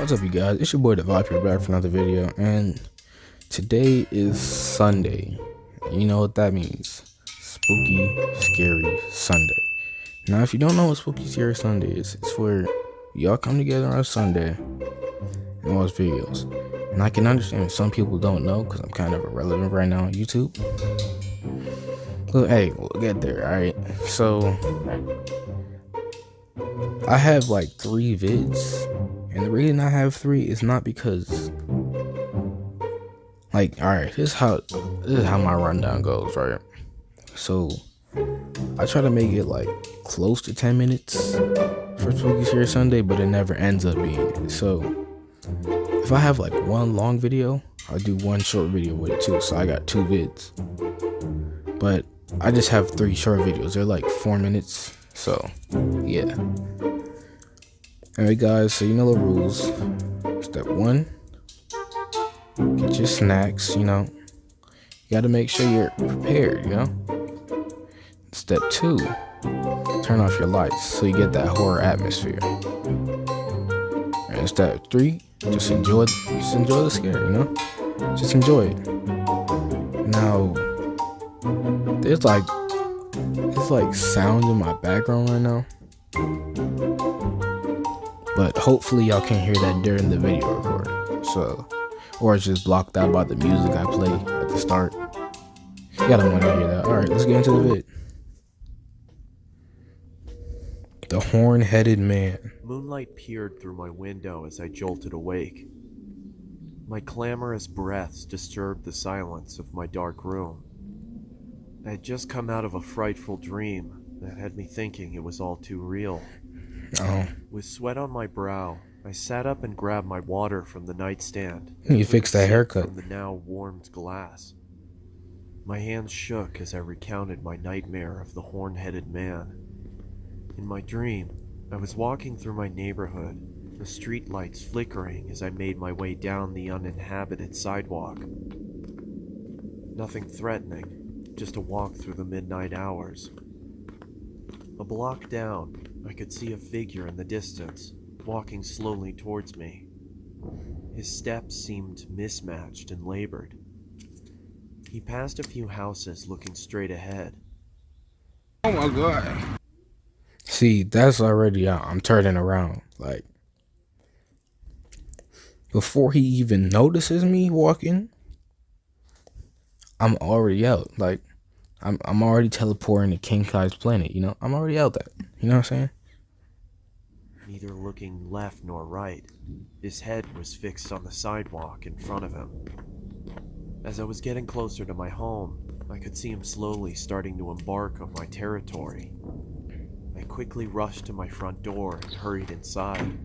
What's up, you guys? It's your boy DaVibe here, back for another video, and today is Sunday. You know what that means? Spooky, scary Sunday. Now, if you don't know what spooky, scary Sunday is, it's where y'all come together on a Sunday and watch videos. And I can understand if some people don't know because I'm kind of irrelevant right now on YouTube. But hey, we'll get there, alright? So, I have like 3 vids. And the reason I have 3 is not because, like, alright, this is how my rundown goes, right? So, I try to make it like close to 10 minutes for Spooky Scary Sunday, but it never ends up being it. So, if I have like one long video, I'll do one short video with it too. So I got 2 vids. But I just have 3 short videos. They're like 4 minutes. So, yeah. Alright guys, so you know the rules. Step 1, get your snacks, you know. You gotta make sure you're prepared, you know. Step 2, turn off your lights so you get that horror atmosphere. And step 3, just enjoy the scare, you know. Just enjoy it. Now, it's like sound in my background right now. But hopefully y'all can hear that during the video recording. So, or it's just blocked out by the music I play at the start. You gotta want to hear that. Alright, let's get into the vid. The Horn-Headed Man. Moonlight peered through my window as I jolted awake. My clamorous breaths disturbed the silence of my dark room. I had just come out of a frightful dream that had me thinking it was all too real. Oh. With sweat on my brow, I sat up and grabbed my water from the nightstand. You fixed that haircut. From the now warmed glass. My hands shook as I recounted my nightmare of the horn-headed man. In my dream, I was walking through my neighborhood, the street lights flickering as I made my way down the uninhabited sidewalk. Nothing threatening, just a walk through the midnight hours. A block down, I could see a figure in the distance, walking slowly towards me. His steps seemed mismatched and labored. He passed a few houses looking straight ahead. Oh my god. See, that's already out. I'm turning around. Like, before he even notices me walking, I'm already out. Like, I'm already teleporting to King Kai's planet, you know? I'm already out that. You know what I'm saying? Neither looking left nor right, his head was fixed on the sidewalk in front of him. As I was getting closer to my home, I could see him slowly starting to embark on my territory. I quickly rushed to my front door and hurried inside.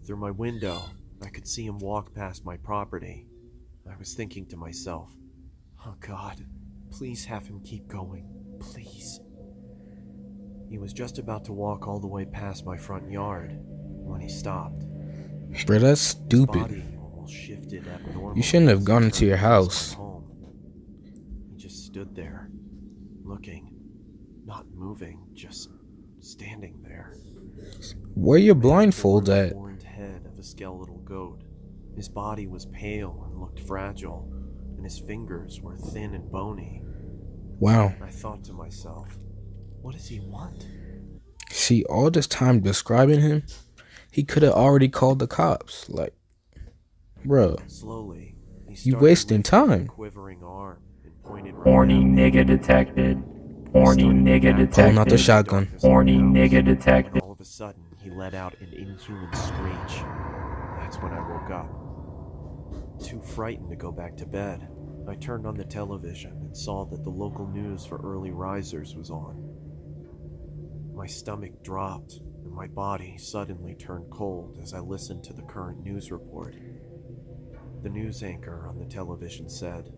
Through my window, I could see him walk past my property. I was thinking to myself, oh God, please have him keep going, please. He was just about to walk all the way past my front yard when he stopped. Bro, that's stupid. His body almost shifted abnormally. You shouldn't have gone into your house. He just stood there, looking, not moving, just standing there. Where your blindfold at? The horned head of a skeletal goat. His body was pale and looked fragile, and his fingers were thin and bony. Wow. I thought to myself, what does he want? See, all this time describing him, he could have already called the cops. Like, bro, slowly, you wasting time. Quivering arm and pointed Horny nigga detected. Horny nigga detected. Pulling out the shotgun. Horny nigga detected. All of a sudden, he let out an inhuman screech. That's when I woke up. Too frightened to go back to bed, I turned on the television and saw that the local news for early risers was on. My stomach dropped, and my body suddenly turned cold as I listened to the current news report. The news anchor on the television said,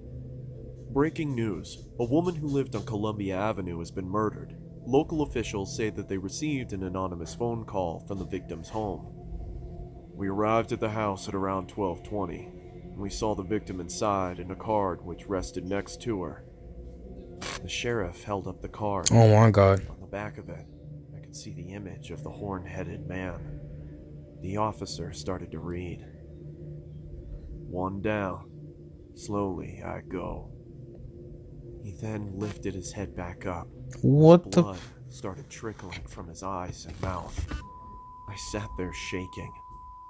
"Breaking news. A woman who lived on Columbia Avenue has been murdered. Local officials say that they received an anonymous phone call from the victim's home. We arrived at the house at around 12:20. We saw the victim inside and a card which rested next to her." The sheriff held up the card. Oh my god. On the back of it, I could see the image of the horn-headed man. The officer started to read. One down. Slowly I go. He then lifted his head back up. What the? Blood started trickling from his eyes and mouth. I sat there shaking,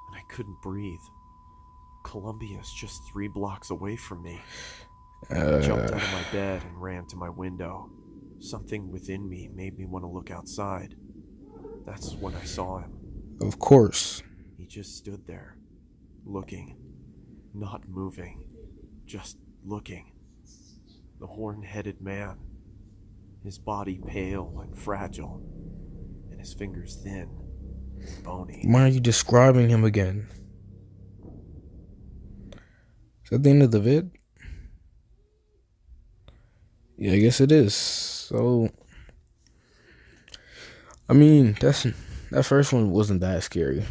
and I couldn't breathe. Columbia's just 3 blocks away from me. I jumped out of my bed and ran to my window. Something within me made me want to look outside. That's when I saw him. Of course. He just stood there, looking, not moving, just looking. The horn-headed man, his body pale and fragile, and his fingers thin and bony. Why are you describing him again? Is that the end of the vid? Yeah, I guess it is. So, I mean, that first one wasn't that scary.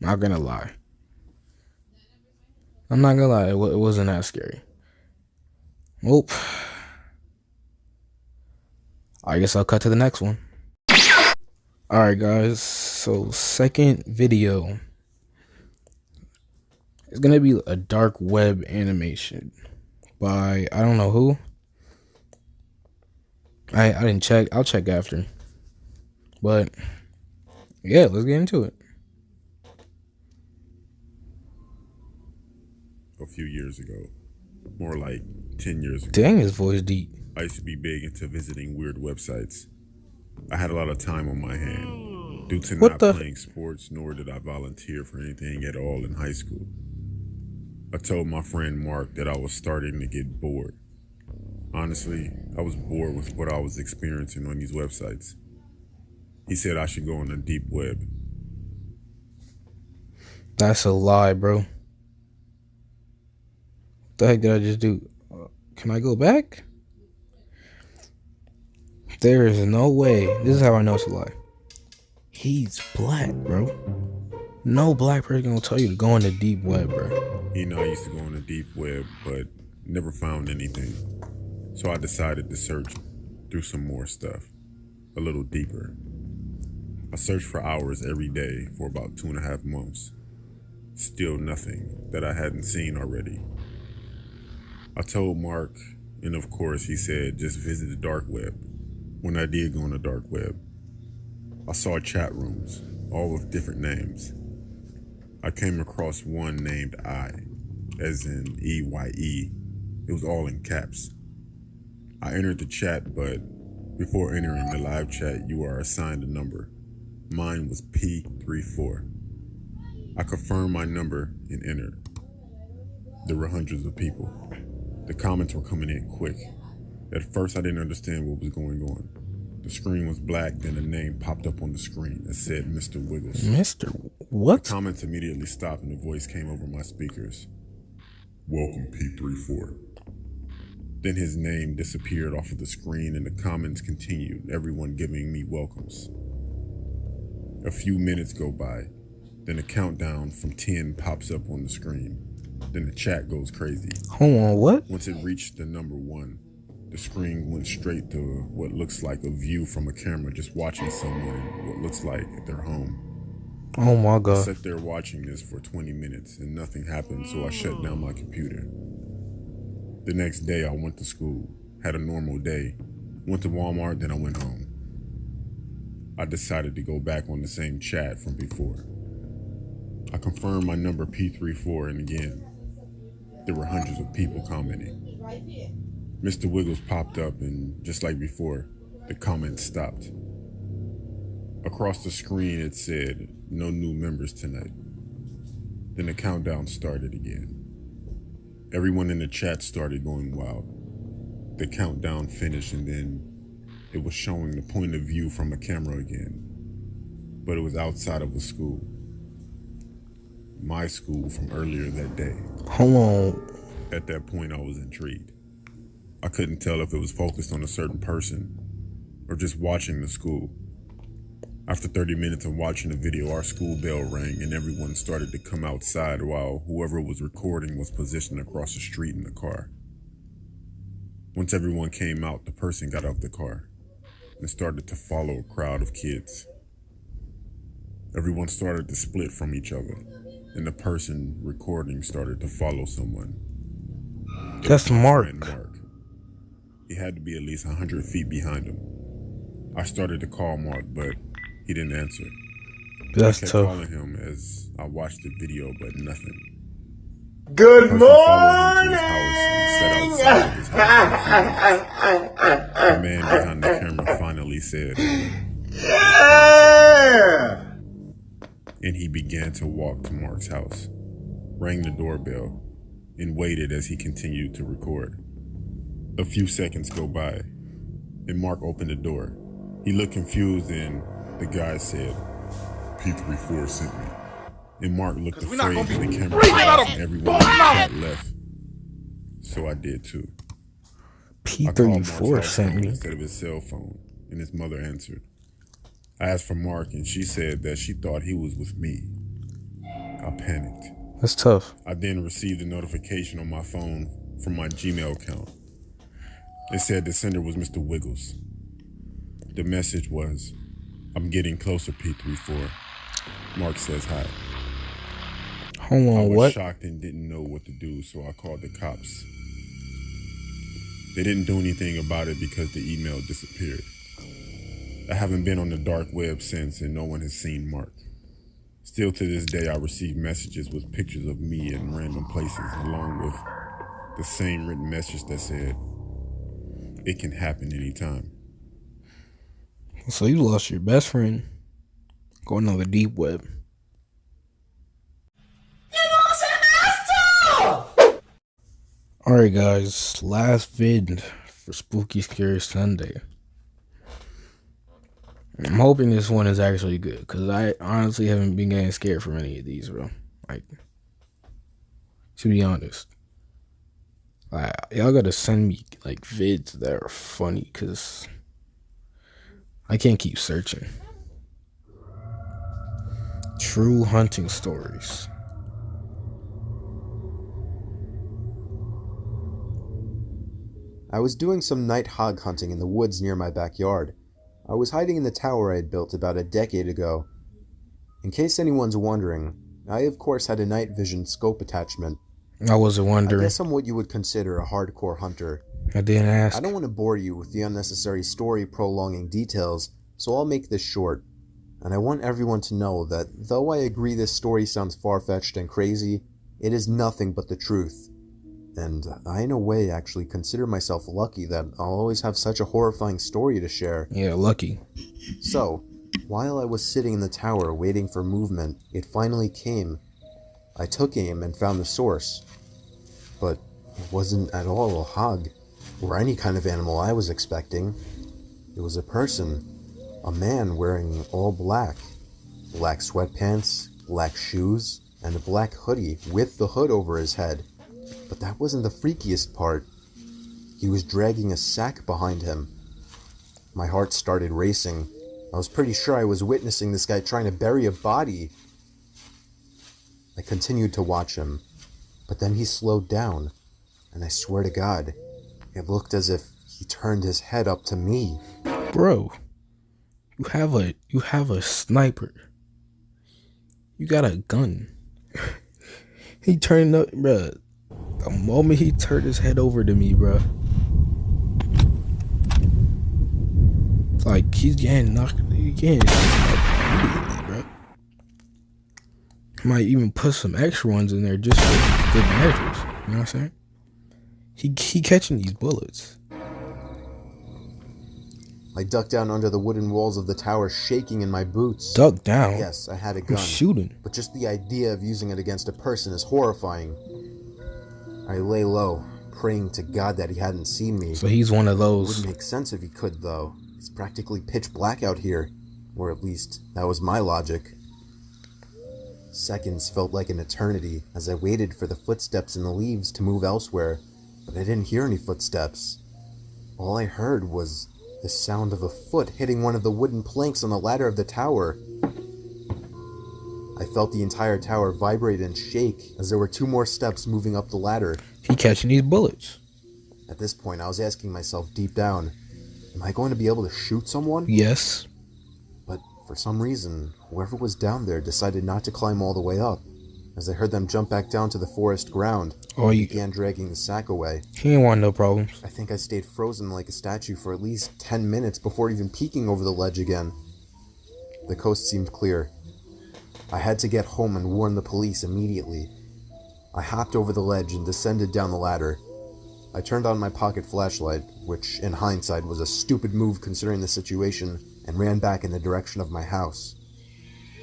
Not gonna lie. I'm not gonna lie, it wasn't that scary. Nope. I guess I'll cut to the next one. Alright guys, so second video is gonna be a dark web animation by I don't know who. I didn't check. I'll check after. But yeah, let's get into it. A few years ago, more like 10 years ago, Dang, his voice deep. I used to be big into visiting weird websites. I had a lot of time on my hand due to not playing sports, nor did I volunteer for anything at all in high school. I told my friend Mark that I was starting to get bored. Honestly, I was bored with what I was experiencing on these websites. He said I should go on the deep web. That's a lie, bro. What the heck did I just do? Can I go back? There is no way. This is how I know it's a lie. He's black, bro. No black person gonna tell you to go on the deep web, bro. He and I used to go on the deep web, but never found anything. So I decided to search through some more stuff, a little deeper. I searched for hours every day for about 2.5 months. Still nothing that I hadn't seen already. I told Mark, and of course he said just visit the dark web. When I did go on the dark web, I saw chat rooms, all with different names. I came across one named I, as in EYE. It was all in caps. I entered the chat, but before entering the live chat, you are assigned a number. Mine was P34. I confirmed my number and entered. There were hundreds of people. The comments were coming in quick. At first, I didn't understand what was going on. The screen was black, then a name popped up on the screen. It said Mr. Wiggles. Mr. What? The comments immediately stopped and a voice came over my speakers. Welcome, P34. Then his name disappeared off of the screen and the comments continued, everyone giving me welcomes. A few minutes go by, then a countdown from 10 pops up on the screen. Then the chat goes crazy. Hold on, what? Once it reached the number 1, the screen went straight to what looks like a view from a camera just watching someone what looks like at their home. Oh my I god. sat there watching this for 20 minutes and nothing happened, so I shut down my computer. The next day I went to school, had a normal day, went to Walmart, then I went home. I decided to go back on the same chat from before. I confirmed my number P34 and again, there were hundreds of people commenting. Mr. Wiggles popped up and just like before, the comments stopped. Across the screen it said, no new members tonight. Then the countdown started again. Everyone in the chat started going wild. The countdown finished and then it was showing the point of view from a camera again. But it was outside of a school. My school from earlier that day. Hold on. At that point I was intrigued. I couldn't tell if it was focused on a certain person or just watching the school. After 30 minutes of watching the video, our school bell rang and everyone started to come outside while whoever was recording was positioned across the street in the car. Once everyone came out, the person got out of the car and started to follow a crowd of kids. Everyone started to split from each other, and the person recording started to follow someone. It That's was my friend Mark. Mark. He had to be at least 100 feet behind him. I started to call Mark, but he didn't answer. That's I kept tough. calling him as I watched the video, but nothing. Good The person followed him to his morning! house and sat outside of his house for a few minutes. The man behind the camera finally said, Yeah! and he began to walk to Mark's house, rang the doorbell, and waited as he continued to record. A few seconds go by, and Mark opened the door. He looked confused, and the guy said, P34 sent me. And Mark looked afraid, and the camera paused, and everyone in the chat left. So I did too. I called Mark's P34 house sent phone me. instead of his cell phone, and his mother answered. I asked for Mark, and she said that she thought he was with me. I panicked. That's tough. I then received a notification on my phone from my Gmail account. It said the sender was Mr. Wiggles. The message was, I'm getting closer, P34. Mark says hi. Hold I on, was what? shocked and didn't know what to do, so I called the cops. They didn't do anything about it because the email disappeared. I haven't been on the dark web since, and no one has seen Mark. Still to this day, I receive messages with pictures of me in random places, along with the same written message that said, it can happen anytime. So you lost your best friend going on the deep web. Alright guys, last vid for Spooky Scary Sunday. I'm hoping this one is actually good, because I honestly haven't been getting scared from any of these, bro. Like, to be honest. Y'all gotta send me, like, vids that are funny, because I can't keep searching. True hunting stories. I was doing some night hog hunting in the woods near my backyard. I was hiding in the tower I had built about a decade ago. In case anyone's wondering, I of course had a night vision scope attachment. I wasn't I wondering. guess I'm what you would consider a hardcore hunter. I didn't ask. I don't want to bore you with the unnecessary story prolonging details, so I'll make this short. And I want everyone to know that though I agree this story sounds far-fetched and crazy, it is nothing but the truth. And I, in a way, actually consider myself lucky that I'll always have such a horrifying story to share. Yeah, lucky. So, while I was sitting in the tower waiting for movement, it finally came. I took aim and found the source. But it wasn't at all a hog, or any kind of animal I was expecting. It was a person, a man wearing all black. Black sweatpants, black shoes, and a black hoodie with the hood over his head. But that wasn't the freakiest part. He was dragging a sack behind him. My heart started racing. I was pretty sure I was witnessing this guy trying to bury a body. I continued to watch him, but then he slowed down, and I swear to God, it looked as if he turned his head up to me. Bro, you have a sniper. You got a gun. He turned up, bruh. The moment he turned his head over to me, bruh. It's like he's getting knocked. He getting immediately, bruh. Might even put some extra ones in there just for good measures. You know what I'm saying? He catching these bullets. I ducked down under the wooden walls of the tower, shaking in my boots. Duck down. Yes, I had a gun. Who's shooting? But just the idea of using it against a person is horrifying. I lay low, praying to God that he hadn't seen me. So he's one of It those. would make sense if he could, though. It's practically pitch black out here. Or at least, that was my logic. Seconds felt like an eternity as I waited for the footsteps in the leaves to move elsewhere, but I didn't hear any footsteps. All I heard was the sound of a foot hitting one of the wooden planks on the ladder of the tower. I felt the entire tower vibrate and shake as there were 2 more steps moving up the ladder. He catching these bullets. At this point, I was asking myself deep down, am I going to be able to shoot someone? Yes. But For some reason, whoever was down there decided not to climb all the way up. As I heard them jump back down to the forest ground, You began dragging the sack away. He ain't want no problems. I think I stayed frozen like a statue for at least 10 minutes before even peeking over the ledge again. The coast seemed clear. I had to get home and warn the police immediately. I hopped over the ledge and descended down the ladder. I turned on my pocket flashlight, which in hindsight was a stupid move considering the situation, and ran back in the direction of my house.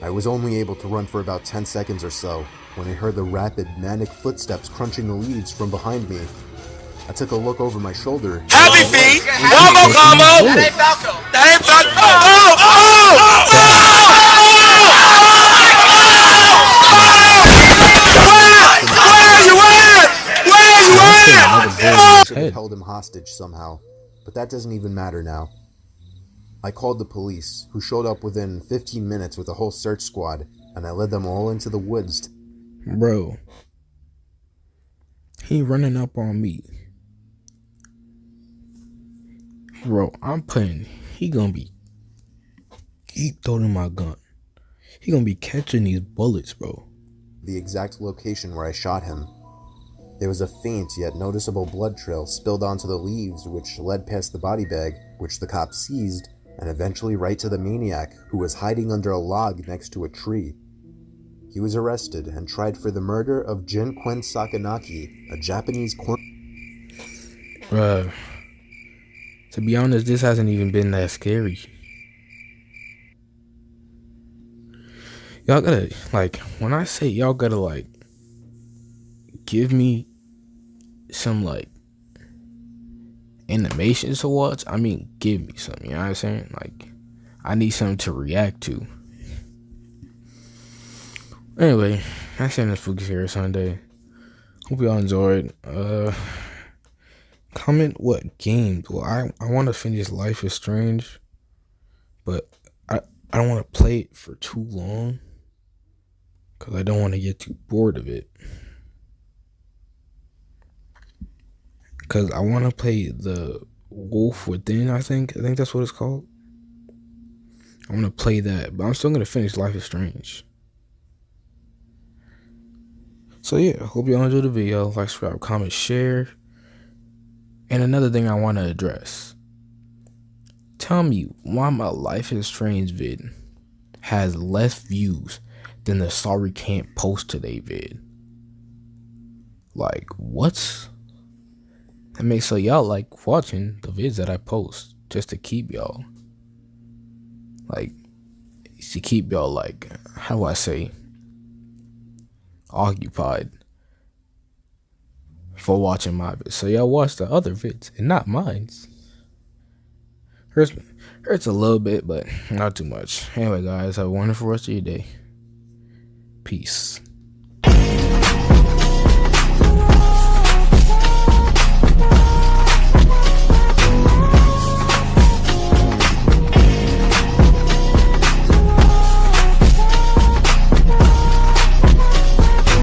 I was only able to run for about 10 seconds or so when I heard the rapid, manic footsteps crunching the leaves from behind me. I took a look over my shoulder. Happy feet! One more combo! That ain't Falco! That ain't Falco! I should have held him hostage somehow, but that doesn't even matter now. I called the police, who showed up within 15 minutes with a whole search squad, and I led them all into the woods. Bro, he running up on me. Bro, he throwing my gun. He gonna be catching these bullets, bro. The exact location where I shot him. There was a faint yet noticeable blood trail spilled onto the leaves, which led past the body bag, which the cops seized, and eventually right to the maniac, who was hiding under a log next to a tree. He was arrested and tried for the murder of Jin-Quen Sakanaki, a Japanese Bruh, to be honest, this hasn't even been that scary. Y'all gotta, when I say y'all gotta, give me some, animations to watch, I mean, give me something, you know what I'm saying? I need something to react to. Anyway, that's the end of Spooky Scary Sunday. Hope y'all enjoyed. Comment what games. Well, I want to finish Life is Strange, but I don't want to play it for too long because I don't want to get too bored of it. Because I want to play the Wolf Within, I think that's what it's called. I want to play that, but I'm still going to finish Life is Strange. So yeah, hope y'all enjoyed the video. Like, subscribe, comment, share. And another thing I want to address. Tell me why my Life is Strange vid has less views than the Sorry Can't Post Today vid. What? That makes so y'all like watching the vids that I post just to keep y'all. To keep y'all how do I say? Occupied for watching my vids. So y'all watch the other vids and not mine's. Hurts a little bit, but not too much. Anyway, guys, have a wonderful rest of your day. Peace.